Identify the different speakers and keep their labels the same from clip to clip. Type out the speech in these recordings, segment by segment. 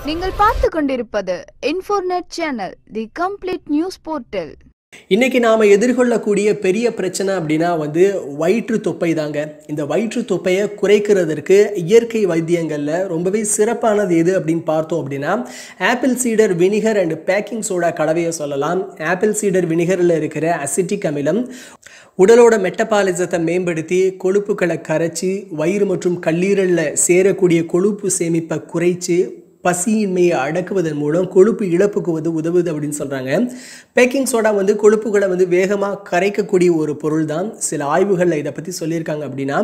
Speaker 1: நீங்கள் பார்த்து கொண்டிருப்பது Infonet channel, the complete news portal.
Speaker 2: இன்னைக்கு நாம எதிர்கொள்ளக்கூடிய பெரிய பிரச்சனை அப்படின்னா வயிற்று தொப்பை தாங்க. இந்த வயிற்று தொப்பையை குறைக்கிறதுக்கு இயற்கை வைத்தியங்கள்ல ரொம்பவே சிறப்பானது எது அப்படின்னு பார்த்தோம் அப்படின்னா ஆப்பிள் சீடர் வினிகர் அண்ட் பேக்கிங் சோடா கலவையை சொல்லலாம். ஆப்பிள் சீடர் வினிகரில் இருக்கிற அசிட்டிக் அமிலம் உடலோட மெட்டபாலிசத்தை மேம்படுத்தி கொழுப்புகளை கரைச்சி வயிறு மற்றும் கல்லீரலில் சேரக்கூடிய கொழுப்பு சேமிப்பை குறைச்சி பசியின்மையை அடக்குவதன் மூலம் கொழுப்பு இழப்புக்கு உதவுது அப்படின்னு சொல்கிறாங்க. பேக்கிங் சோடா கொழுப்புகளை வேகமாக கரைக்கக்கூடிய ஒரு பொருள் தான். சில ஆய்வுகளில் இதை பற்றி சொல்லியிருக்காங்க. அப்படின்னா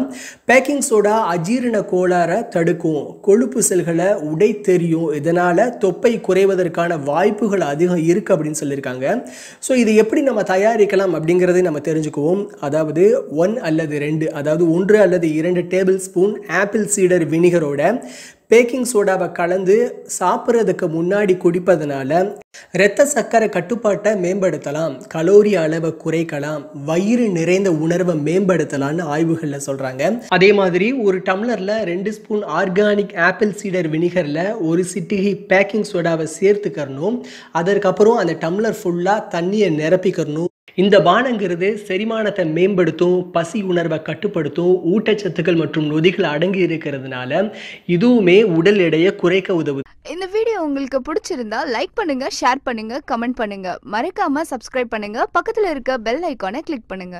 Speaker 2: பேக்கிங் சோடா அஜீரண கோளாறை தடுக்கும், கொழுப்பு செல்களை உடை தெரியும், இதனால் தொப்பை குறைவதற்கான வாய்ப்புகள் அதிகம் இருக்குது அப்படின்னு சொல்லியிருக்காங்க. ஸோ இது எப்படி நம்ம தயாரிக்கலாம் அப்படிங்கிறதை நம்ம தெரிஞ்சுக்குவோம். அதாவது 1 அல்லது 2, அதாவது 1 அல்லது 2 டேபிள் ஸ்பூன் ஆப்பிள் சீடர் வினிகரோட பேக்கிங் சோடாவை கலந்து சாப்பிட்றதுக்கு முன்னாடி குடிப்பதனால இரத்த சர்க்கரை கட்டுப்பாட்டை மேம்படுத்தலாம், கலோரி அளவை குறைக்கலாம், வயிறு நிறைந்த உணர்வை மேம்படுத்தலாம்னு ஆய்வுகளில் சொல்கிறாங்க. அதே மாதிரி ஒரு டம்ளரில் 2 ஸ்பூன் ஆர்கானிக் ஆப்பிள் சீடர் வினிகரில் 1 சிட்டிகை பேக்கிங் சோடாவை சேர்த்துக்கணும். அதற்கப்புறம் அந்த டம்ளர் ஃபுல்லாக தண்ணியை நிரப்பிக்கணும். இந்த பானங்கிறது செரிமானத்தை மேம்படுத்தும், பசி உணர்வை கட்டுப்படுத்தும், ஊட்டச்சத்துக்கள் மற்றும் நொதிகள் அடங்கி இருக்கிறதுனால இதுவுமே உடல் எடையை குறைக்க உதவுது.
Speaker 1: இந்த வீடியோ உங்களுக்கு பிடிச்சிருந்தா லைக் பண்ணுங்க, ஷேர் பண்ணுங்க, கமெண்ட் பண்ணுங்க. மறக்காம சப்ஸ்கிரைப் பண்ணுங்க. பக்கத்துல இருக்க பெல் ஐகானை கிளிக் பண்ணுங்க.